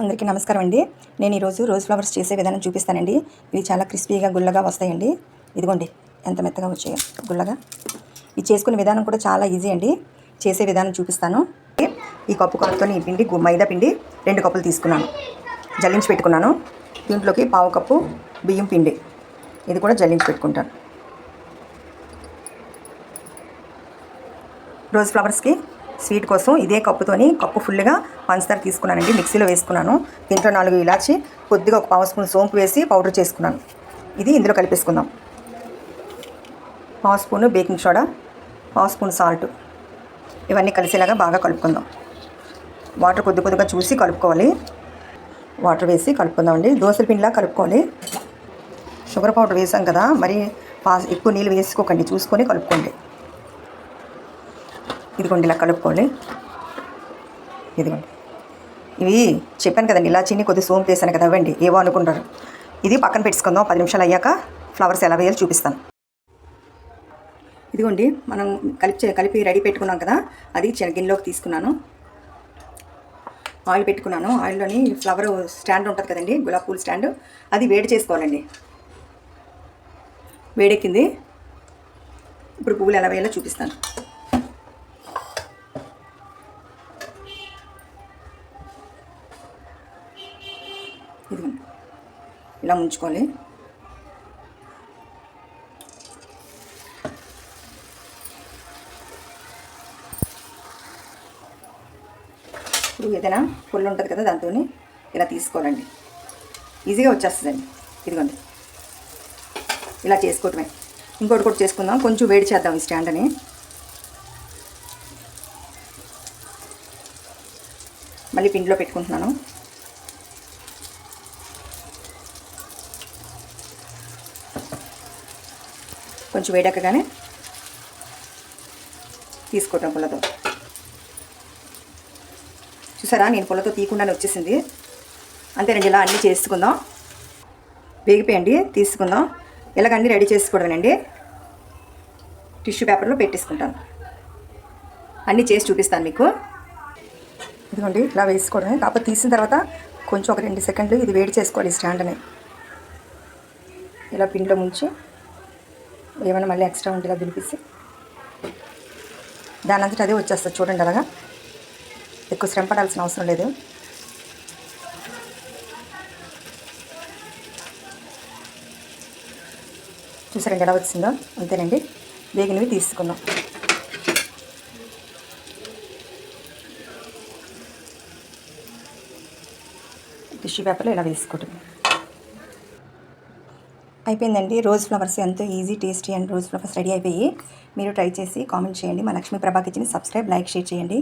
అందరికీ నమస్కారం అండి. నేను ఈరోజు రోజ్ ఫ్లవర్స్ చేసే విధానం చూపిస్తానండి. ఇవి చాలా క్రిస్పీగా గుల్లగా వస్తాయండి. ఇదిగోండి ఎంత మెత్తగా వచ్చాయో గుల్లగా. ఇది చేసుకునే విధానం కూడా చాలా ఈజీ అండి. చేసే విధానం చూపిస్తాను. ఈ కప్పు కొలతతో ఈ పిండి మైదా పిండి 2 కప్పులు తీసుకున్నాను, జల్లించి పెట్టుకున్నాను. దీంట్లోకి పావు కప్పు బియ్యం పిండి, ఇది కూడా జల్లించి పెట్టుకుంటాను. రోజ్ ఫ్లవర్స్కి స్వీట్ కోసం ఇదే కప్పుతోని కప్పు ఫుల్గా పంచదార తీసుకున్నానండి. మిక్సీలో వేసుకున్నాను. దీంట్లో 4 ఇలాచి, కొద్దిగా ఒక పావు స్పూన్ సోంపు వేసి పౌడర్ చేసుకున్నాను. ఇది ఇందులో కలిపేసుకుందాం. పావు స్పూను బేకింగ్ సోడా, పావు స్పూన్ సాల్ట్, ఇవన్నీ కలిసేలాగా బాగా కలుపుకుందాం. వాటర్ కొద్దిగా చూసి కలుపుకోవాలి. వాటర్ వేసి కలుపుకుందామండి. దోసల పిండిలా కలుపుకోవాలి. షుగర్ పౌడర్ వేసాం కదా, మరి ఎక్కువ నీళ్ళు వేసుకోకండి, చూసుకొని కలుపుకోండి. ఇదిగోండి ఇలా కలుపుకోండి. ఇదిగోండి, ఇవి చెప్పాను కదండి, ఇలాచీని కొద్ది సోంపు వేసాను కదా, అవ్వండి ఏవో అనుకుంటారు. ఇది పక్కన పెట్టుకుందాం. 10 నిమిషాలు అయ్యాక ఫ్లవర్స్ ఎలా వేయాలో చూపిస్తాను. ఇదిగోండి మనం కలిపి రెడీ పెట్టుకున్నాం కదా, అది గిన్నెలోకి తీసుకున్నాను. ఆయిల్ పెట్టుకున్నాను. ఆయిల్లోని ఫ్లవర్ స్టాండ్ ఉంటుంది కదండి, గులాబీ పూల స్టాండ్, అది వేడి చేసుకోవాలండి. వేడెక్కింది. ఇప్పుడు పువ్వులు ఎలా వేయాలో చూపిస్తాను. ఇది ఇలా ముంచుకోవాలి. ఇప్పుడు ఏదైనా పుల్ల ఉంటుంది కదా, దాంతో ఇలా తీసుకోవాలండి. ఈజీగా వచ్చేస్తుందండి. ఇదిగోండి ఇలా చేసుకోవటమే. ఇంకోటి కూడా చేసుకుందాం. కొంచెం వేడి చేద్దాం ఈ స్టాండ్ని. మళ్ళీ పిండిలో పెట్టుకుంటున్నాను. కొంచెం వేడెక్కగానే తీసుకోవటం పుల్లతో. చూసారా, నేను పుల్లతో తీయకుండానే వచ్చేసింది. అంతేనండి, ఇలా అన్నీ చేసుకుందాం. వేగిపోయండి, తీసుకుందాం. ఇలాగన్నీ రెడీ చేసుకోవడమేనండి. టిష్యూ పేపర్లో పెట్టేసుకుంటాను. అన్నీ చేసి చూపిస్తాను మీకు. ఇదిగోండి ఇలా వేసుకోవడమే. కాకపోతే తీసిన తర్వాత కొంచెం ఒక 2 సెకండ్లు ఇది వేడి చేసుకోవాలి. స్టాండ్ని ఇలా పిండిలో ముంచి ఏమైనా మళ్ళీ ఎక్స్ట్రా ఉండేలా దులిపేసి దాని అంతటా అదే వచ్చేస్తుంది. చూడండి, అలాగా ఎక్కువ శ్రమ పడాల్సిన అవసరం లేదు. చూసారండి ఎలా వచ్చిందో. అంతేనండి, వేగినవి తీసుకుందాం. టిష్యూ పేపర్లో ఇలా వేసుకోవటం అయిపోయిందండి. రోజ్ ఫ్లవర్స్ ఎంతో easy, tasty and rose flowers ready అయిపోయి. మీరు ట్రై చేసి కామెంట్ చేయండి. మా లక్ష్మీ ప్రభా కిచెన్ సబ్స్క్రైబ్, లైక్, షేర్ చేయండి.